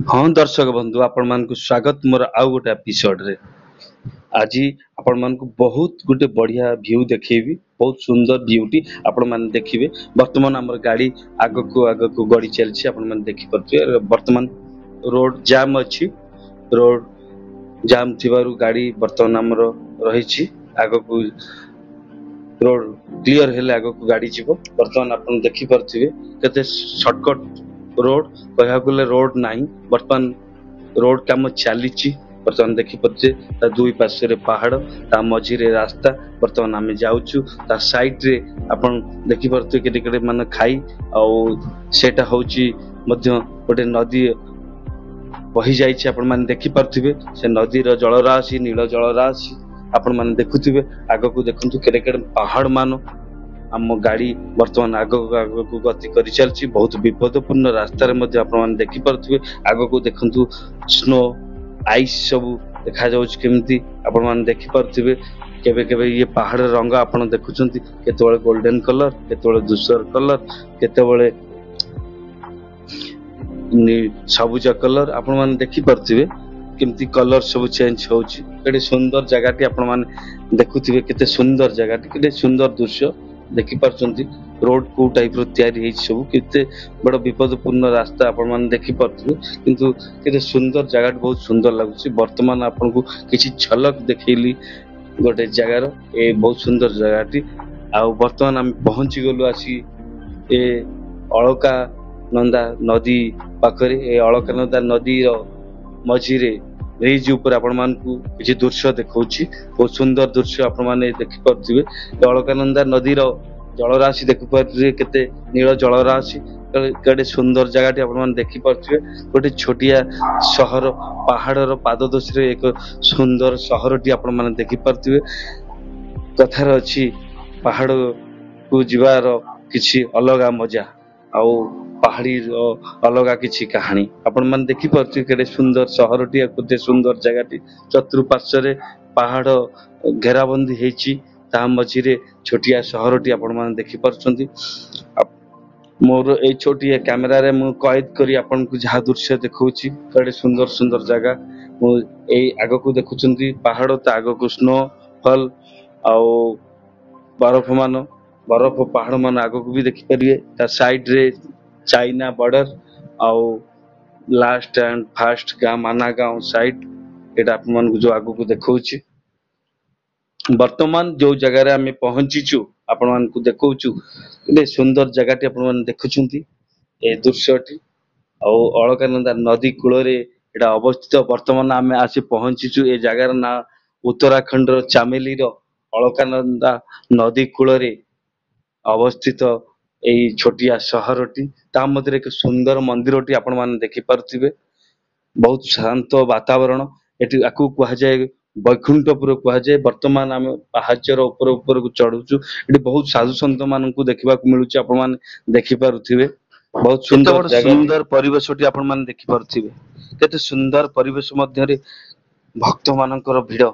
हाँ दर्शक बंधु आपण मान स्वागत मोर आउ गोटे एपिसोड रे। आज आपण मान बहुत गोटे बढ़िया व्यू देखिए बहुत सुंदर ब्यूटी आपण मान देखिए। वर्तमान आम गाड़ी आग को गड़ी चलती आपण मान देखि पारे। वर्तमान रोड जाम अच्छी रोड जाम थिबारु गाड़ी वर्तमान आमर रही आग को रोड क्लियर हेले आग को गाड़ी जीव। वर्तमान आपण देखि पारे केते शॉर्टकट रोड कह गले रोड नहीं वर्तमान रोड काम चली वर्तमान देखि पारे ता दुई पार्श्व पहाड़ ता मझी रास्ता वर्तमान आम जाऊँ ता साइड रे आपण देखि पारे केते केते मान खाई आटा हूँ गोटे नदी बही जाइए आपण मैंने देखि पारे से नदीर जलराशि नील जलराशि आपण मैंने देखुवे आग को देखु केड़े केड़े पहाड़ मान आम गाड़ी वर्तमान आग को गति कर चलती बहुत विपदपूर्ण रास्तार आप देखि पारे आग को देखु स्नो आइस सब देखा जामती आपण मैंने देखि पारे केबे केबे ये पहाड़ रंग आपण देखुं केतबेले गोल्डन कलर केतबेले धूसर कलर केतबेले सबुज कलर आपण मैंने देखि पारे केमती कलर सब चेंज होची केते सुंदर जगह आपण मैंने देखुथिबे केते सुंदर जगह केते सुंदर दृश्य देखि पारछंती रोड को टाइप रो तयारी हेछि सब केते बड़ विपदपूर्ण रास्ता आपण मैंने देखि पारथिबे किंतु केते सुंदर जगह बहुत सुंदर लागुची। वर्तमान आपण को किछि झलक देखैली गोटे जगार ए बहुत सुंदर जगहटी आ वर्तमान हम पहुंची गलु आसी ए अलका नंदा नदी पाखरे ए अलका नंदा नदी रो मझीरे ब्रिज ऊपर आपण मान को किछि दृश्य देखौछि बहुत सुंदर दृश्य आपण माने देखि पारथिबे। अलकानंदा नदी रो जलराशि देखि पारथिबे केते नील जलराशि केते सुंदर जगहटी आपण माने देखि पारथिबे। गोटे छोटिया शहर पहाड़र पाददेश रे एक सुंदर शहरटी आपण माने देखि पारथिबे। कथार अछि पहाड़ को जीवार किछि अलगा मजा आउ पहाड़ी अलगा किछि कहानी आपण मन देखि पारथि केते सुंदर शहरटी केते सुंदर जगहटी चतुर्पार्श्व पहाड़ घेराबंदी हेछि ता मझिरे छोटिया शहरटी आपण मन देखि पारछंती। मोर ए छोटिया कैमरा रे मु कैद करी आपण को जहा दृश्य देखौछि केते सुंदर सुंदर जगह मु ए आगो को देखुछंती पहाड़ ता आगो को स्नो फॉल आउ बरफ पहाड़ मान आगो को भी देखि परिए ता साइड रे चाइना बॉर्डर आउ लास्ट एंड फास्ट गाँव माना गाँव साइड एटा आप मन को जो आगो को देखौछि। वर्तमान जो जगह रे हमें पहुंचीचु आपण मान को देखौछु ए सुंदर जगहटी आपण मान देखुछंती ए दृश्यटी आउ अलकानंदा नदी कूल रे एटा अवस्थित। वर्तमान आमे आसी पहुंचीचु ए जगह ना उत्तराखंड रो चामेली रो अलकानंदा नदी कूल रे अवस्थित एई छोटिया शहरटी ता मध्य एक सुंदर मंदिरटी आपण माने देखि पारथिबे। बहुत शांत वातावरण एटी आकु कहा जाय वैकुंठपुर कहा जाय। वर्तमान आम पहाचर ऊपर ऊपर को चढ़ुचु एटी बहुत साधु संत मान को देखबा को मिलुची आपण माने देखि पारुथिबे। बहुत सुंदर सुंदर परिवेशटी आपण माने देखि पारुथिबे केते सुंदर परिवेश मध्य रे भक्त मानकर भिड़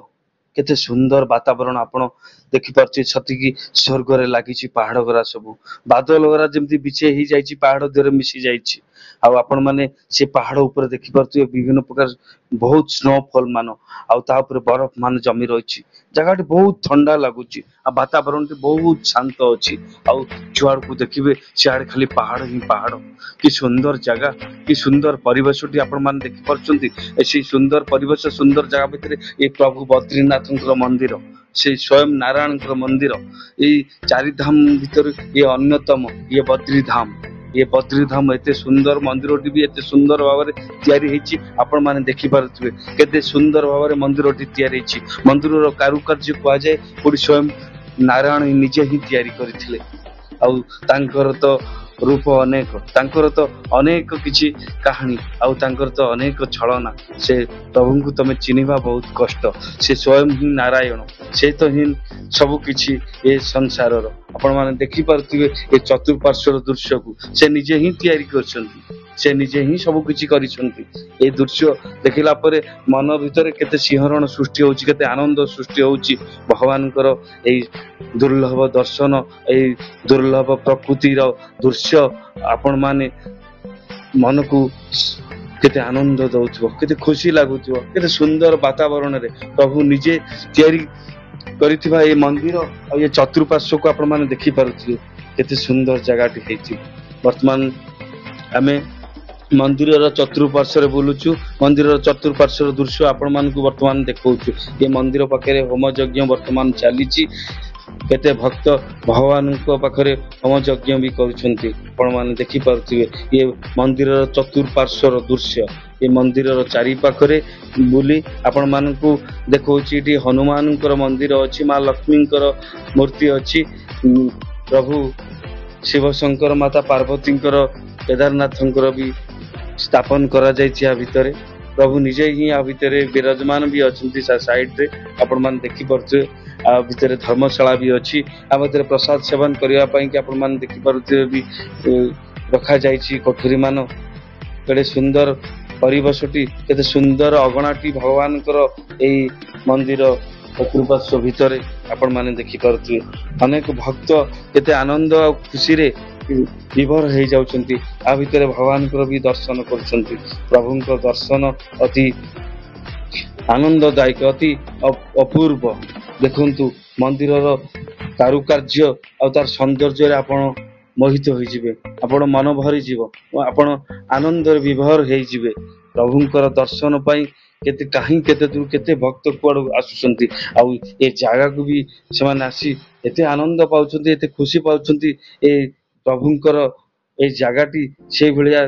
केते सुंदर वातावरण आपण देखि पारछि छतिकी स्वर्ग रे लागिछि पहाड़ गरा सब बादल गरा जेमति बिछे ही जाइछि पहाड़ देरे मिसी जाइछि आ आपण माने से पहाड़ ऊपर देखि पारथिबे विभिन्न प्रकार बहुत स्नोफॉल मान आ ता ऊपर बरफ मान जमी रहिछि जगहटी बहुत ठंडा लागुछि आ वातावरण बहुत शांत अछि आ जुआड़ को देखिबे सियाड़ खाली पहाड़ ही पहाड़ कि सुंदर जगह कि सुंदर परिवेशटी आपण माने देखि पारछंती। एसी सुंदर परिवेश सुंदर जगह भितरे ए प्रभु बद्रीनाथ मंदिर से स्वयं नारायण मंदिर ये चारि धाम भीतर ये अन्यतम ये बद्री धाम एते सुंदर मंदिरटी भी एते सुंदर भाव में तैयारी हेछि आपण माने देखि पारथिबे केते सुंदर भाव में मंदिरटी तैयारी हेछि। मंदिर रो कारुकार्य कहा जाय पुरी स्वयं नारायण निजे ही तैयारी करथिले आउ तांकर तो रूप अनेक तांकर तो अनेक किछि कहानी आउ तांकर तो अनेक छलना से प्रभु को तमे चिन्हिबा बहुत कष्ट से स्वयं ही नारायण से तो ही सब किछि ए संसार रो आपण माने देखि पारथिबे ए चतुर्पार्श्वर दृश्य को से निजे ही तैयारी करछंती से निजे ही सब किछि करिसंती। ए दृश्य देखिला परे मन भितर केते सिंहरण सृष्टि होउची केते आनंद सृष्टि होउची भगवानकर ए दुर्लभ दर्शन ए दुर्लभ प्रकृतिर दृश्य आपण माने मन को କେତେ ଆନନ୍ଦ ଦଉଥିବ, କେତେ ଖୁସି ଲାଗୁଥିବ, କେତେ ସୁନ୍ଦର ବାତାବରଣରେ ପ୍ରଭୁ ନିଜେ ତିଆରି କରିଥିବା ଏ ମନ୍ଦିର ଆଉ ଏ ଚତୁଃପାର୍ଶ୍ୱକୁ ଆପଣମାନେ ଦେଖିପାରୁଥିବେ କେତେ ସୁନ୍ଦର ଜାଗାଟି ହେଇଛି। ବର୍ତ୍ତମାନ ଆମେ ମନ୍ଦିରର ଚତୁଃପାର୍ଶ୍ୱରେ ବୁଲୁଛୁ। ମନ୍ଦିରର ଚତୁଃପାର୍ଶ୍ୱର ଦୃଶ୍ୟ ଆପଣମାନଙ୍କୁ ବର୍ତ୍ତମାନ ଦେଖଉଛୁ। ଏ ମନ୍ଦିର ପାଖରେ ହୋମ ଯଜ୍ଞ ବର୍ତ୍ତମାନ ଚାଲିଛି। କେତେ ଭକ୍ତ ଭଗବାନଙ୍କ ପାଖରେ ହୋମ ଯଜ୍ଞ ବି କରୁଛନ୍ତି, ଆପଣମାନେ ଦେଖିପାରୁଥିବେ। ଏ ମନ୍ଦିରର ଚତୁଃପାର୍ଶ୍ୱର ଦୃଶ୍ୟ, ଏ ମନ୍ଦିରର ଚାରି ପାଖରେ ବୁଲି ଆପଣମାନଙ୍କୁ ଦେଖଉଛି। ଏଠି ହନୁମାନଙ୍କର ମନ୍ଦିର ଅଛି, ମା ଲକ୍ଷ୍ମୀଙ୍କର ମୂର୍ତ୍ତି ଅଛି, ପ୍ରଭୁ ଶିବ ଶଙ୍କର, ମାତା ପାର୍ବତୀଙ୍କର, କେଦାରନାଥଙ୍କର ବି ସ୍ଥାପନ କରାଯାଇଛି। ଆ ଭିତରେ ପ୍ରଭୁ ନିଜେ ହିଁ ଆ ଭିତରେ ବିରାଜମାନ ବି ଅଛନ୍ତି। ସାଇଡରେ ଆପଣମାନେ ଦେଖିପାରୁଥିବେ ଆ ଭିତରେ ଧର୍ମଶାଳା ବି ଅଛି। ଆ ଭିତରେ ପ୍ରସାଦ ସେବନ କରିବା ପାଇଁ କି ଆପଣମାନେ ଦେଖିପାରୁଥିବେ ବି ରଖାଯାଇଛି କୋଠରୀ ମାନ। କେତେ ସୁନ୍ଦର ପରିବେଶଟି, କେତେ ସୁନ୍ଦର ଅଗଣାଟି ଭଗବାନଙ୍କର ଏଇ ମନ୍ଦିର ଚତୁଃପାର୍ଶ୍ୱ ଭିତରେ ଆପଣମାନେ ଦେଖିପାରୁଥିବେ। ଅନେକ ଭକ୍ତ କେତେ ଆନନ୍ଦ ଆଉ ଖୁସିରେ ବିଭୋର ହେଇଯାଉଛନ୍ତି। ଆ ଭିତରେ ଭଗବାନଙ୍କର ବି ଦର୍ଶନ କରୁଛନ୍ତି। ପ୍ରଭୁଙ୍କ ଦର୍ଶନ ଅତି ଆନନ୍ଦଦାୟକ, ଅତି ଅପୂର୍ବ। ଦେଖନ୍ତୁ ମନ୍ଦିରର କାରୁକାର୍ଯ୍ୟ ଆଉ ତାର ସୌନ୍ଦର୍ଯ୍ୟରେ ଆପଣ ମୋହିତ ହୋଇଯିବେ, ଆପଣ ମନ ଭରିଯିବ, ଆପଣ ଆନନ୍ଦରେ ବିଭୋର ହେଇଯିବେ। ପ୍ରଭୁଙ୍କର ଦର୍ଶନ ପାଇଁ କେତେ ଦୂର କେତେ ଭକ୍ତ କୁଆଡୁ ଆସୁଛନ୍ତି। ଆଉ ଏ ଜାଗାକୁ ବି ସେମାନେ ଆସି ଏତେ ଆନନ୍ଦ ପାଉଛନ୍ତି, ଏତେ ଖୁସି ପାଉଛନ୍ତି। ଏ ପ୍ରଭୁଙ୍କର ଏଇ ଜାଗାଟି ସେଇଭଳିଆ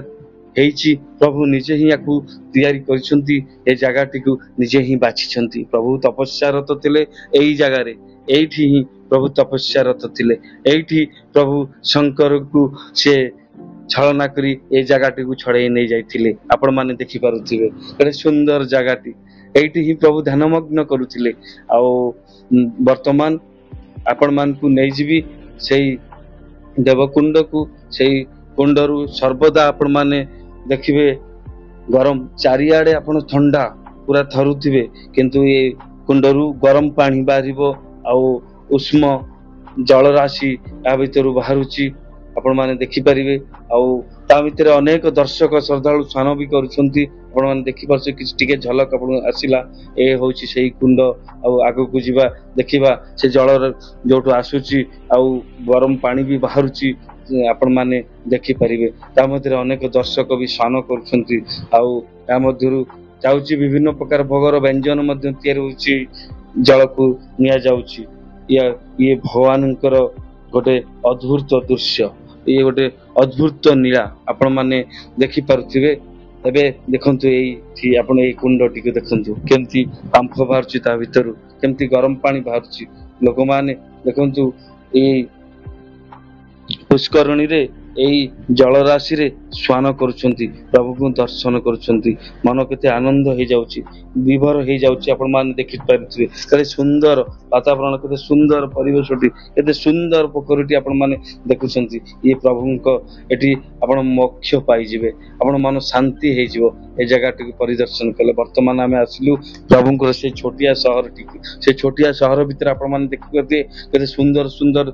ହେଇଛି। ପ୍ରଭୁ ନିଜେ ହିଁ ୟାକୁ ତିଆରି କରିଛନ୍ତି, ଏ ଜାଗାଟିକୁ ନିଜେ ହିଁ ବାଛିଛନ୍ତି। ପ୍ରଭୁ ତପସ୍ୟାରତ ଥିଲେ ଏଇ ଜାଗାରେ, ଏଇଠି ହିଁ ପ୍ରଭୁ ତପସ୍ୟାରତ ଥିଲେ। ଏଇଠି ପ୍ରଭୁ ଶଙ୍କରକୁ ସେ ଛଳନା କରି ଏ ଜାଗାଟିକୁ ଛଡେଇ ନେଇ ଯାଇଥିଲେ। ଆପଣମାନେ ଦେଖିପାରୁଥିବେ ଗୋଟେ ସୁନ୍ଦର ଜାଗାଟି। ଏଇଠି ହିଁ ପ୍ରଭୁ ଧ୍ୟାନମଗ୍ନ କରୁଥିଲେ। ଆଉ ବର୍ତ୍ତମାନ ଆପଣମାନଙ୍କୁ ନେଇଯିବି ସେଇ ଦେବକୁଣ୍ଡକୁ। ସେଇ କୁଣ୍ଡରୁ ସର୍ବଦା ଆପଣମାନେ ଦେଖିବେ ଗରମ, ଚାରିଆଡେ ଆପଣ ଥଣ୍ଡା ପୁରା ଥରୁଥିବେ, କିନ୍ତୁ ଏ କୁଣ୍ଡରୁ ଗରମ ପାଣି ବାହାରିବ ଆଉ ଉଷ୍ମ ଜଳରାଶି ତା ଭିତରୁ ବାହାରୁଛି, ଆପଣମାନେ ଦେଖିପାରିବେ। ଆଉ ତା ଭିତରେ ଅନେକ ଦର୍ଶକ ଶ୍ରଦ୍ଧାଳୁ ସ୍ନାନ ବି କରୁଛନ୍ତି, ଆପଣମାନେ ଦେଖିପାରୁଥିବେ। କିଛି ଟିକେ ଝଲକ ଆପଣଙ୍କୁ ଆସିଲା, ଏ ହଉଛି ସେଇ କୁଣ୍ଡ। ଆଉ ଆଗକୁ ଯିବା ଦେଖିବା ସେ ଜଳର ଯୋଉଠୁ ଆସୁଛି ଆଉ ଗରମ ପାଣି ବି ବାହାରୁଛି, ଆପଣମାନେ ଦେଖିପାରିବେ। ତା ମଧ୍ୟରେ ଅନେକ ଦର୍ଶକ ବି ସ୍ନାନ କରୁଛନ୍ତି। ଆଉ ତା ମଧ୍ୟରୁ ଯାଉଛି ବିଭିନ୍ନ ପ୍ରକାର ଭୋଗର ବ୍ୟଞ୍ଜନ ମଧ୍ୟ ତିଆରି ହଉଛି, ଜଳକୁ ନିଆଯାଉଛି। ଇଏ ଭଗବାନଙ୍କର ଗୋଟେ ଅଦ୍ଭୁତ ଦୃଶ୍ୟ, ଇଏ ଗୋଟେ ଅଦ୍ଭୁତ ନୀଳା ଆପଣମାନେ ଦେଖିପାରୁଥିବେ। ଏବେ ଦେଖନ୍ତୁ ଏଇଠି ଆପଣ ଏଇ କୁଣ୍ଡଟିକୁ ଦେଖନ୍ତୁ, କେମିତି ବାମ୍ଫ ବାହାରୁଛି ତା ଭିତରୁ, କେମିତି ଗରମ ପାଣି ବାହାରୁଛି। ଲୋକମାନେ ଦେଖନ୍ତୁ ଏଇ ପୁଷ୍କରଣୀରେ ଏଇ ଜଳରାଶିରେ ସ୍ନାନ କରୁଛନ୍ତି, ପ୍ରଭୁଙ୍କୁ ଦର୍ଶନ କରୁଛନ୍ତି। ମନ କେତେ ଆନନ୍ଦ ହେଇଯାଉଛି, ବିଭୋର ହେଇଯାଉଛି। ଆପଣମାନେ ଦେଖିପାରୁଥିବେ କେତେ ସୁନ୍ଦର ବାତାବରଣ, କେତେ ସୁନ୍ଦର ପରିବେଶଟି, କେତେ ସୁନ୍ଦର ପୋଖରୀଟି ଆପଣମାନେ ଦେଖୁଛନ୍ତି। ଇଏ ପ୍ରଭୁଙ୍କ ଏଠି ଆପଣ ମୋକ୍ଷ ପାଇଯିବେ, ଆପଣ ମନ ଶାନ୍ତି ହେଇଯିବ ଏ ଜାଗାଟିକୁ ପରିଦର୍ଶନ କଲେ। ବର୍ତ୍ତମାନ ଆମେ ଆସିଲୁ ପ୍ରଭୁଙ୍କର ସେ ଛୋଟିଆ ସହରଟିକୁ। ସେ ଛୋଟିଆ ସହର ଭିତରେ ଆପଣମାନେ ଦେଖିପାରୁଥିବେ କେତେ ସୁନ୍ଦର ସୁନ୍ଦର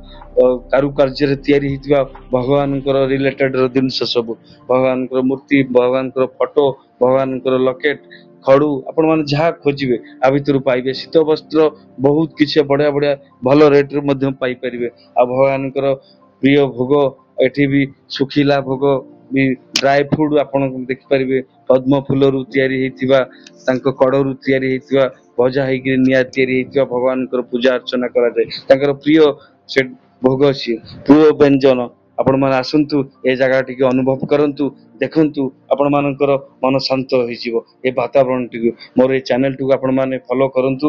କାରୁକାର୍ଯ୍ୟରେ ତିଆରି ହେଇଥିବା ଭଗବାନଙ୍କର ରିଲେଟେଡ ଜିନିଷ ସବୁ, ଭଗବାନଙ୍କର ମୂର୍ତ୍ତି, ଭଗବାନଙ୍କର ଫଟୋ, ଭଗବାନଙ୍କର ଲକେଟ, ଖଡୁ, ଆପଣମାନେ ଯାହା ଖୋଜିବେ ଆ ଭିତରୁ ପାଇବେ। ଶୀତ ବସ୍ତ୍ର, ବହୁତ କିଛି ବଢିଆ ବଢିଆ ଭଲ ରେଟରେ ମଧ୍ୟ ପାଇପାରିବେ। ଆଉ ଭଗବାନଙ୍କର ପ୍ରିୟ ଭୋଗ ଏଠି ବି ଶୁଖିଲା ଭୋଗ ବି, ଡ୍ରାଏ ଫ୍ରୁଡ ଆପଣ ଦେଖିପାରିବେ। ପଦ୍ମ ଫୁଲରୁ ତିଆରି ହେଇଥିବା, ତାଙ୍କ କଡରୁ ତିଆରି ହେଇଥିବା, ଭଜା ହେଇକି ନିଆଁ ତିଆରି ହେଇଥିବା ଭଗବାନଙ୍କର ପୂଜା ଅର୍ଚ୍ଚନା କରାଯାଏ। ତାଙ୍କର ପ୍ରିୟ ସେ ଭୋଗ ସିଏ, ପ୍ରିୟ ବ୍ୟଞ୍ଜନ। ଆପଣମାନେ ଆସନ୍ତୁ, ଏ ଜାଗା ଟିକେ ଅନୁଭବ କରନ୍ତୁ, ଦେଖନ୍ତୁ, ଆପଣମାନଙ୍କର ମନ ଶାନ୍ତ ହେଇଯିବ। ଏ ବାତାବରଣଟିକୁ, ମୋର ଏ ଚ୍ୟାନେଲଟିକୁ ଆପଣମାନେ ଫଲୋ କରନ୍ତୁ।